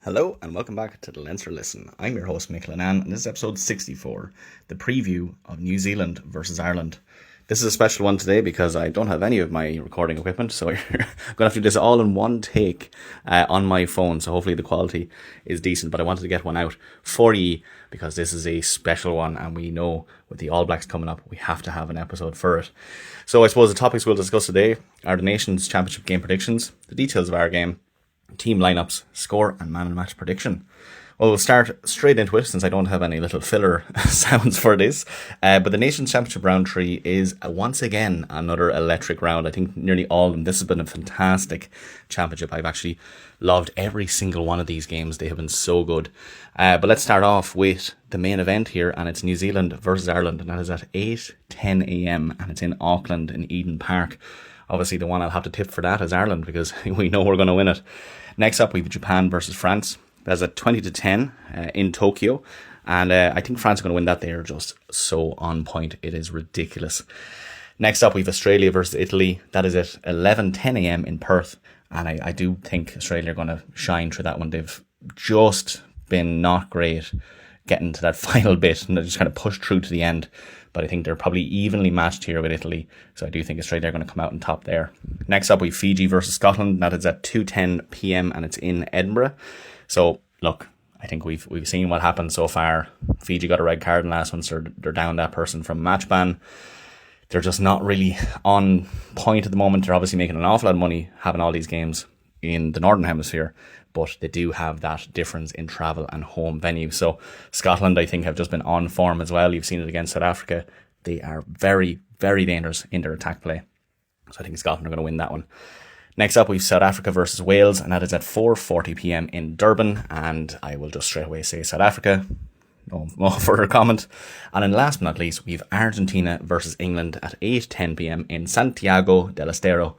Hello and welcome back to the Leinster Listen. I'm your host Mick Lennan and this is episode 64, the preview of New Zealand versus Ireland. This is a special one today because I don't have any of my recording equipment, so I'm going to have to do this all in one take on my phone, so hopefully the quality is decent, but I wanted to get one out for you because this is a special one and we know with the All Blacks coming up we have to have an episode for it. So I suppose the topics we'll discuss today are the Nations Championship game predictions, the details of our game, team lineups, score and man of the match prediction. Well, we'll start straight into it since I don't have any little filler sounds for this. But the Nations Championship round 3 is once again another electric round. I think nearly all of them. This has been a fantastic championship. I've actually loved every single one of these games. They have been so good. But let's start off with the main event here, and it's New Zealand versus Ireland, and that is at 8:10 a.m. and it's in Auckland in Eden Park. Obviously, the one I'll have to tip for that is Ireland because we know we're going to win it. Next up, we have Japan versus France. That's at 20-10 in Tokyo. And I think France are going to win that. They are just so on point. It is ridiculous. Next up, we have Australia versus Italy. That is at 11:10 a.m. in Perth. And I do think Australia are going to shine through that one. They've just been not great getting to that final bit and they just kind of pushed through to the end. But I think they're probably evenly matched here with Italy. So I do think Australia are going to come out on top there. Next up, we have Fiji versus Scotland. That is at 2:10 p.m. and it's in Edinburgh. So, look, I think we've seen what happened so far. Fiji got a red card in the last one, so they're down that person from match ban. They're just not really on point at the moment. They're obviously making an awful lot of money having all these games in the Northern Hemisphere, but they do have that difference in travel and home venue. So Scotland, I think, have just been on form as well. You've seen it against South Africa. They are very, very dangerous in their attack play. So I think Scotland are going to win that one. Next up, we've South Africa versus Wales, and that is at 4:40 p.m. in Durban. And I will just straight away say South Africa. No further comment. And then last but not least, we have Argentina versus England at 8:10 p.m. in Santiago del Estero.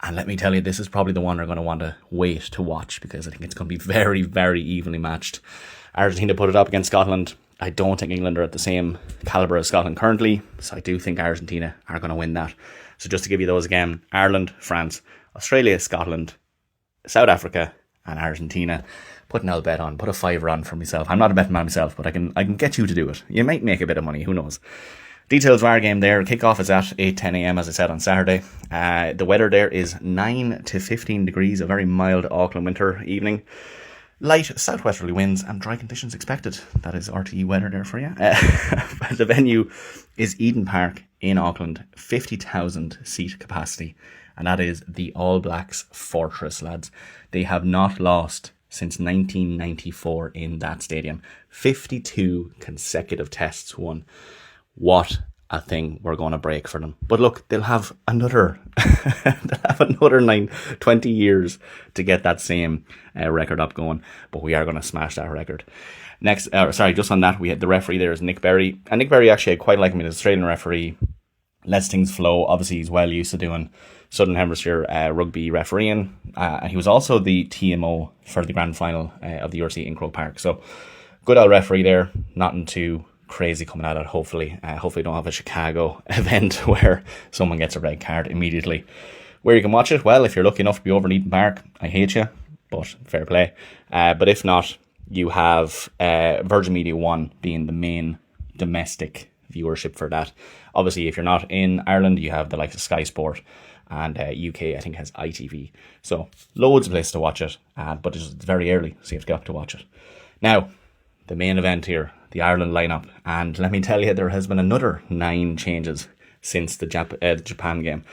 And let me tell you, this is probably the one we're going to want to wait to watch because I think it's going to be very, very evenly matched. Argentina put it up against Scotland. I don't think England are at the same calibre as Scotland currently, so I do think Argentina are going to win that. So just to give you those again, Ireland, France, Australia, Scotland, South Africa and Argentina. Put an L bet on, put a fiver on for myself. I'm not a betting man myself, but I can get you to do it. You might make a bit of money, who knows. Details of our game there. Kickoff is at 8:10 a.m. as I said on Saturday. The weather there is 9 to 15 degrees, a very mild Auckland winter evening. Light southwesterly winds and dry conditions expected. That is RTE weather there for you. The venue is Eden Park in Auckland, 50,000 seat capacity. And that is the All Blacks fortress, lads. They have not lost since 1994 in that stadium. 52 consecutive tests won. What a thing we're going to break for them. But look, they'll have another 20 years to get that same record up going. But we are going to smash that record. Next, just on that, we had the referee there is Nic Berry. And Nic Berry, actually, I quite like him as an Australian referee. Lets things flow. Obviously, he's well used to doing Southern Hemisphere rugby refereeing. He was also the TMO for the grand final of the URC in Croke Park. So, good old referee there. Nothing too crazy coming out of it, hopefully. Hopefully don't have a Chicago event where someone gets a red card immediately. Where you can watch it, well, if you're lucky enough to be over in Eden Park, I hate you, but fair play. But if not, you have Virgin Media 1 being the main domestic viewership for that. Obviously, if you're not in Ireland, you have the likes of Sky Sport, and UK, I think, has ITV. So, loads of places to watch it, but it's very early, so you have to get up to watch it. Now, the main event here, the Ireland lineup, and let me tell you, there has been another 9 changes since the Japan game.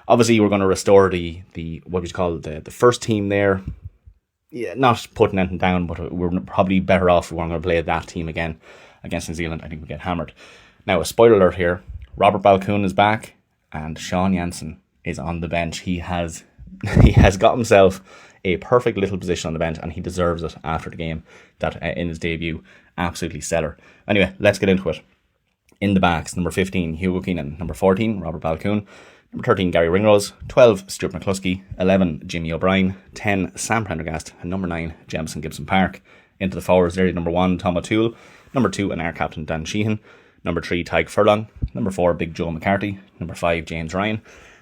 Obviously, we're going to restore the what we call the first team there. Yeah, not putting anything down, but we're probably better off if we're going to play that team again against New Zealand. I think we get hammered. Now, a spoiler alert here: Robert Baloucoune is back, and Sean Jansen is on the bench. He has got himself a perfect little position on the bench, and he deserves it after the game. That in his debut, absolutely stellar. Anyway, let's get into it. In the backs, number 15, Hugo Keenan. Number 14, Robert Baloucoune. Number 13, Gary Ringrose. 12, Stuart McCluskey. 11, Jimmy O'Brien. 10, Sam Prendergast. And number 9, Jemison Gibson Park. Into the forwards there, number 1, Tom O'Toole. Number 2, and our captain, Dan Sheehan. Number 3, Tyke Furlong. Number 4, Big Joe McCarthy. Number 5, James Ryan.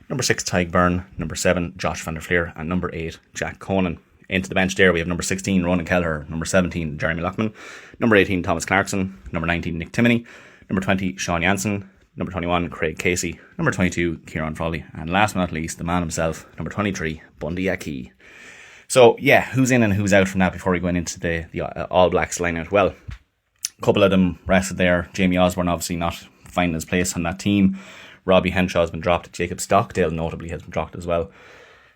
Number 6, Tyke Byrne. Number 7, Josh van der Fleer. And number 8, Jack Conan. Into the bench there, we have number 16, Ronan Kelleher, number 17, Jeremy Lockman, number 18, Thomas Clarkson, number 19, Nick Timoney, number 20, Sean Jansen, number 21, Craig Casey, number 22, Kieran Frawley, and last but not least, the man himself, number 23, Bundy Aki. So, yeah, who's in and who's out from that before we go into the All Blacks line-out? Well, a couple of them rested there. Jamie Osborne obviously not finding his place on that team. Robbie Henshaw has been dropped. Jacob Stockdale notably has been dropped as well.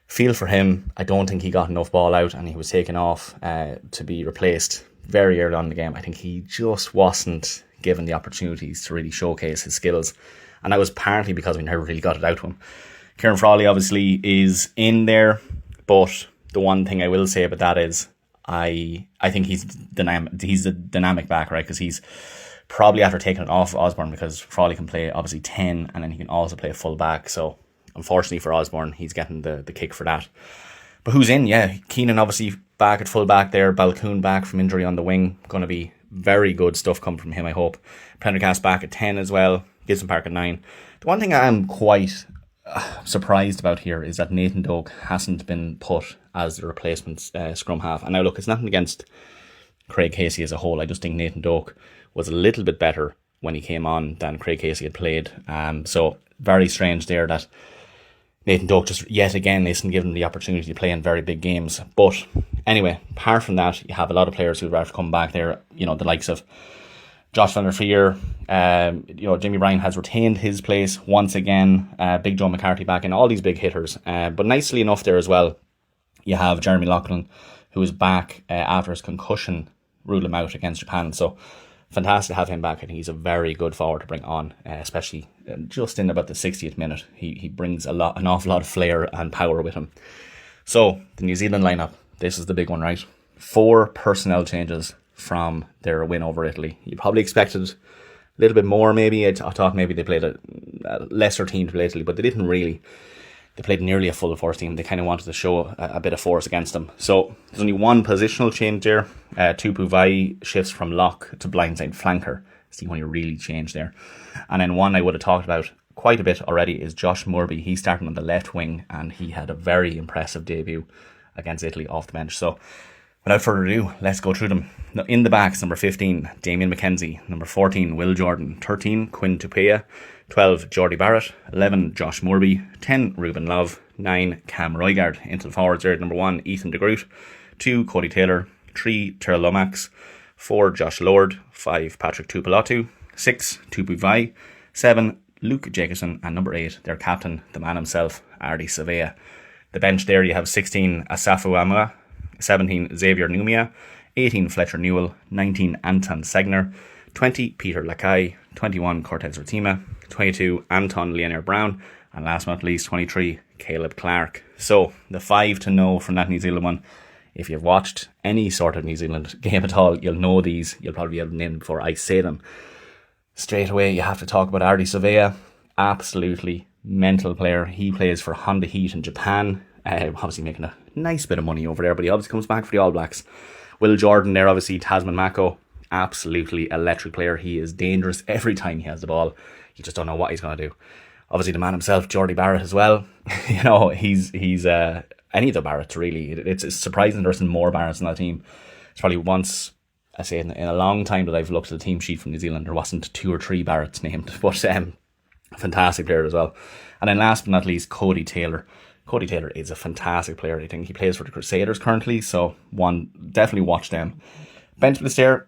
Feel for him. I don't think he got enough ball out and he was taken off to be replaced very early on in the game. I think he just wasn't given the opportunities to really showcase his skills, and that was partly because we never really got it out to him. Kieran Frawley obviously is in there, but the one thing I will say about that is I think he's a dynamic back, right? Because he's probably after taking it off Osborne, because Frawley can play obviously 10 and then he can also play full back. So unfortunately for Osborne, he's getting the kick for that. But who's in? Yeah, Keenan obviously back at full back there. Baloucoune back from injury on the wing. Going to be very good stuff coming from him, I hope. Prendergast back at 10 as well. Gibson Park at 9. The one thing I am quite surprised about here is that Nathan Doak hasn't been put as the replacement scrum half. And now look, it's nothing against Craig Casey as a whole. I just think Nathan Doak was a little bit better when he came on than Craig Casey had played. So very strange there that Nathan Doak just yet again isn't given the opportunity to play in very big games. But anyway, apart from that, you have a lot of players who have to come back there. You know, the likes of Josh van der Veer. Jimmy Bryan has retained his place once again. Big Joe McCarthy back in, all these big hitters. But nicely enough there as well, you have Jeremy Loughlin, who is back after his concussion ruled him out against Japan. So fantastic to have him back. I think he's a very good forward to bring on, especially just in about the 60th minute. He brings an awful lot of flair and power with him. So the New Zealand lineup, this is the big one, right? 4 personnel changes from their win over Italy. You probably expected a little bit more maybe. I thought maybe they played a lesser team to play Italy, but they didn't really. They played nearly a full force team. They kind of wanted to show a bit of force against them. So there's only one positional change there. Tupu Vai shifts from lock to blindside flanker. It's the only really change there. And then one I would have talked about quite a bit already is Josh Murby. He's starting on the left wing and he had a very impressive debut against Italy off the bench. So without further ado, let's go through them. Now, in the backs, number 15, Damien McKenzie. Number 14, Will Jordan. 13, Quinn Tupea. 12, Jordy Barrett. 11, Josh Murby. 10, Ruben Love. 9, Cam Roygard. Into the forwards there, number 1, Ethan de Groot. 2, Cody Taylor. 3, Terrell Lomax. 4, Josh Lord. 5, Patrick Tuipulotu. 6, Tupu Vai. 7, Luke Jacobson. And number 8, their captain, the man himself, Ardi Savea. The bench there, you have 16, Asafu Amua. 17, Xavier Numia. 18, Fletcher Newell. 19, Anton Segner. 20, Peter Lakai. 21, Cortez Ratima. 22, Anton Leonard Brown. And last but not least, 23, Caleb Clark. So, the 5 to know from that New Zealand one. If you've watched any sort of New Zealand game at all, you'll know these. You'll probably be able to name them before I say them. Straight away, you have to talk about Ardi Savea. Absolutely mental player. He plays for Honda Heat in Japan. Obviously making a nice bit of money over there, but he obviously comes back for the All Blacks. Will Jordan there, obviously, Tasman Mako. Absolutely electric player. He is dangerous every time he has the ball. You just don't know what he's going to do. Obviously, the man himself, Jordy Barrett as well. He's any of the Barretts, really. It's surprising there isn't more Barretts on that team. It's probably once, I say, in a long time that I've looked at the team sheet from New Zealand, there wasn't 2 or 3 Barretts named. But fantastic player as well. And then last but not least, Cody Taylor. Cody Taylor is a fantastic player. I think he plays for the Crusaders currently, so definitely watch them. Bench list there,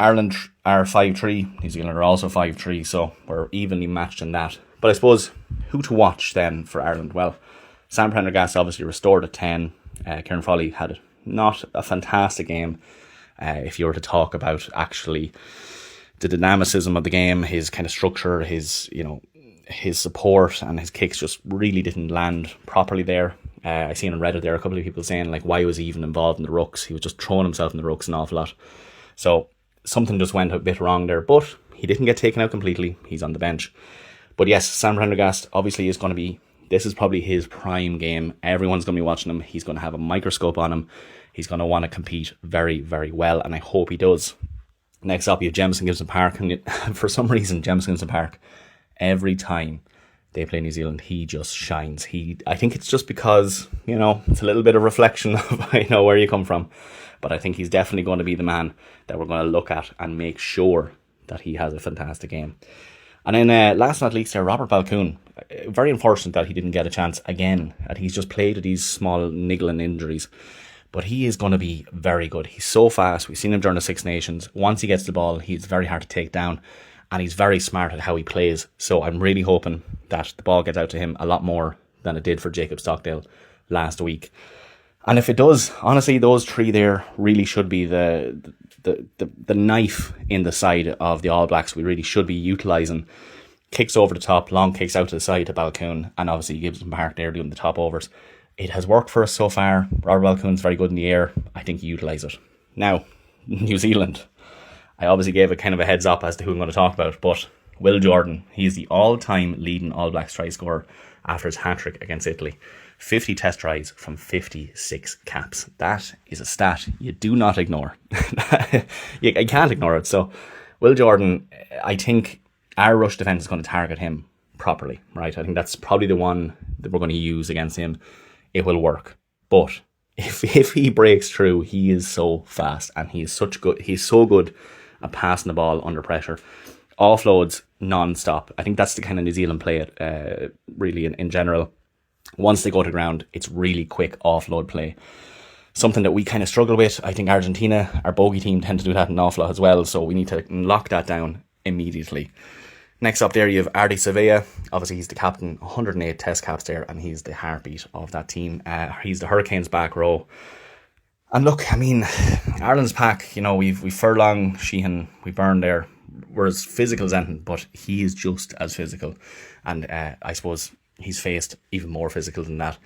Ireland are 5-3, New Zealand are also 5-3, so we're evenly matched in that. But I suppose, who to watch then for Ireland? Well, Sam Prendergast obviously restored at 10. Kieran Frawley had not a fantastic game. If you were to talk about actually the dynamicism of the game, his kind of structure, his support and his kicks just really didn't land properly there. I seen on Reddit there a couple of people saying, like, why was he even involved in the rucks? He was just throwing himself in the rucks an awful lot. So something just went a bit wrong there, but he didn't get taken out completely. He's on the bench. But yes, Sam Prendergast obviously is going to be, this is probably his prime game. Everyone's going to be watching him. He's going to have a microscope on him. He's going to want to compete very, very well, and I hope he does. Next up, you have Jamison Gibson Park, and for some reason, Jamison Gibson Park, every time they play New Zealand, he just shines. I think it's just because, it's a little bit of reflection of, where you come from. But I think he's definitely going to be the man that we're going to look at and make sure that he has a fantastic game. And then last but not least, Robert Baloucoune. Very unfortunate that he didn't get a chance again. And he's just played with these small niggling injuries. But he is going to be very good. He's so fast. We've seen him during the Six Nations. Once he gets the ball, he's very hard to take down. And he's very smart at how he plays. So I'm really hoping that the ball gets out to him a lot more than it did for Jacob Stockdale last week. And if it does, honestly, those three there really should be the knife in the side of the All Blacks. We really should be utilising kicks over the top, long kicks out to the side to Baloucoune, and obviously gives them Park there doing the top overs. It has worked for us so far. Robert Baloucoune's very good in the air. I think you utilise it. Now, New Zealand. I obviously gave a kind of a heads up as to who I'm going to talk about, but Will Jordan, he's the all-time leading All Blacks try scorer after his hat-trick against Italy. 50 test tries from 56 caps. That is a stat you do not ignore. I can't ignore it. So, Will Jordan, I think our rush defence is going to target him properly, right? I think that's probably the one that we're going to use against him. It will work. But if he breaks through, he is so fast and he's so good at passing the ball under pressure. Offloads non-stop. I think that's the kind of New Zealand play it, really in general. Once they go to ground, it's really quick offload play. Something that we kind of struggle with. I think Argentina, our bogey team, tend to do that an awful lot as well. So we need to lock that down immediately. Next up there, you have Ardi Sevilla. Obviously, he's the captain, 108 test caps there, and he's the heartbeat of that team. He's the Hurricanes' back row. And look, I mean, Ireland's pack, we've Furlong, Sheehan, we Byrne there. We're as physical as anything, but he is just as physical. And I suppose he's faced even more physical than that.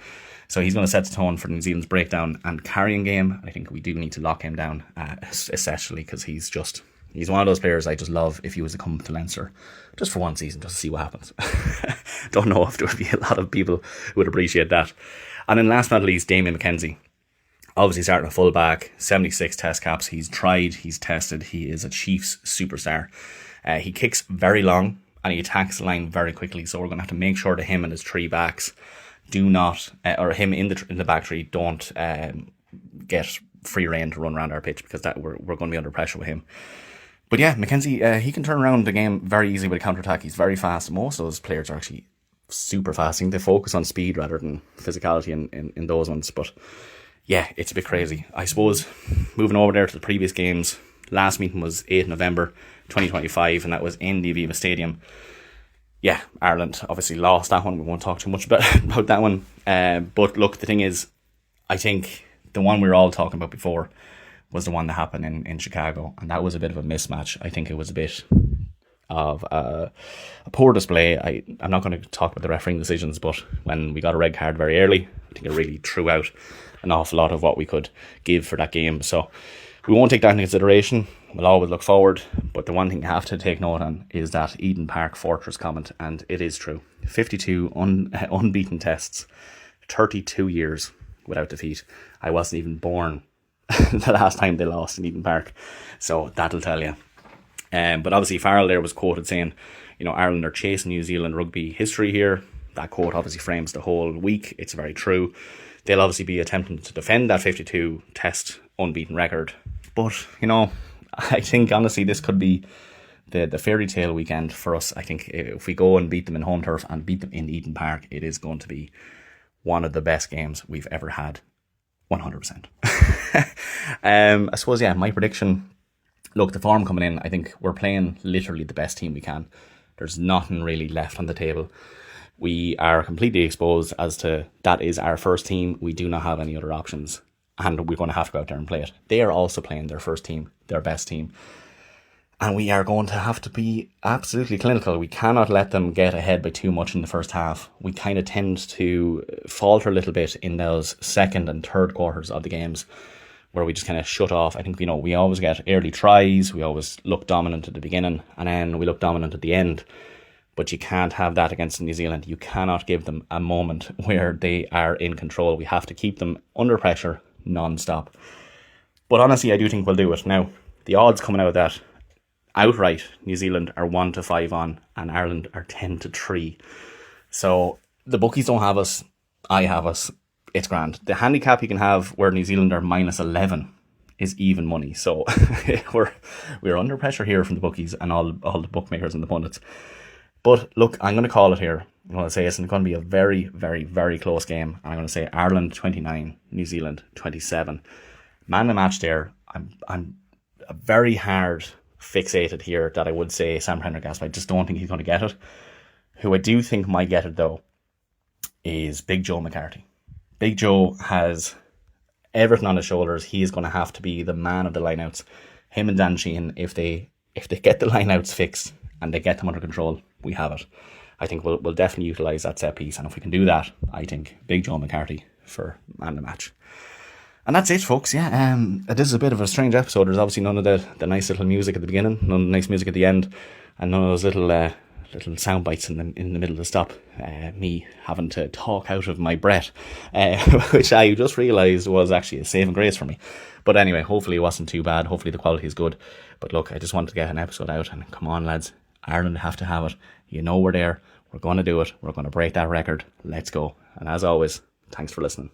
So he's going to set the tone for New Zealand's breakdown and carrying game. I think we do need to lock him down, especially because he's one of those players I just love if he was to come to Leinster just for one season, just to see what happens. Don't know if there would be a lot of people who would appreciate that. And then last but not least, Damon McKenzie. Obviously starting a full back, 76 test caps. He's tried, he's tested. He is a Chiefs superstar. He kicks very long and he attacks the line very quickly. So we're going to have to make sure that him and his three backs do not, or him in the back three don't get free rein to run around our pitch, because that we're going to be under pressure with him. But yeah, McKenzie, he can turn around the game very easily with a counter-attack. He's very fast. Most of those players are actually super fast. I think they focus on speed rather than physicality in those ones. But yeah, it's a bit crazy. I suppose moving over there to the previous games, last meeting was 8th November 2025, and that was in the Aviva Stadium. Yeah, Ireland obviously lost that one. We won't talk too much about that one. But look, the thing is, I think the one we were all talking about before was the one that happened in Chicago, and that was a bit of a mismatch. I think it was a bit of a poor display. I'm not going to talk about the refereeing decisions, but when we got a red card very early, I think it really threw out an awful lot of what we could give for that game. So we won't take that into consideration. We'll always look forward, but the one thing you have to take note on is that Eden Park Fortress comment, and it is true. 52 unbeaten tests, 32 years without defeat. I wasn't even born the last time they lost in Eden Park, so that'll tell you. But obviously Farrell there was quoted saying, Ireland are chasing New Zealand rugby history here. That quote obviously frames the whole week. It's very true. They'll obviously be attempting to defend that 52 test unbeaten record, but I think honestly this could be the fairy tale weekend for us. I think if we go and beat them in home turf and beat them in Eden Park, it is going to be one of the best games we've ever had. 100%. I suppose, yeah, my prediction, look, the form coming in, I think we're playing literally the best team we can. There's nothing really left on the table. We are completely exposed as to that is our first team. We do not have any other options, and we're going to have to go out there and play it. They are also playing their first team, their best team. And we are going to have to be absolutely clinical. We cannot let them get ahead by too much in the first half. We kind of tend to falter a little bit in those second and third quarters of the games where we just kind of shut off. I think, we always get early tries. We always look dominant at the beginning and then we look dominant at the end. But you can't have that against New Zealand. You cannot give them a moment where they are in control. We have to keep them under pressure non-stop. But honestly, I do think we'll do it. Now, the odds coming out of that, outright, New Zealand are 1-5 on and Ireland are 10-3. So the bookies don't have us. I have us. It's grand. The handicap you can have where New Zealand are -11 is even money. So we're under pressure here from the bookies and all the bookmakers and the pundits. But look, I'm going to call it here. I'm going to say it's going to be a very, very, very close game. I'm going to say Ireland 29, New Zealand 27. Man the match there. I'm very hard fixated here that I would say Sam Prendergast. I just don't think he's going to get it. Who I do think might get it though is Big Joe McCarthy. Big Joe has everything on his shoulders. He is going to have to be the man of the lineouts. Him and Dan Sheehan, if they get the lineouts fixed and they get them under control, we have it. I think we'll definitely utilise that set piece, and if we can do that, I think Big Joe McCarthy for man of the match. And that's it, folks. Yeah, this is a bit of a strange episode. There's obviously none of the nice little music at the beginning, none of the nice music at the end, and none of those little sound bites in the middle of the stop. Me having to talk out of my breath, which I just realised was actually a saving grace for me. But anyway, hopefully it wasn't too bad. Hopefully the quality is good. But look, I just wanted to get an episode out, and come on, lads. Ireland have to have it. You know we're there. We're going to do it. We're going to break that record. Let's go. And as always, thanks for listening.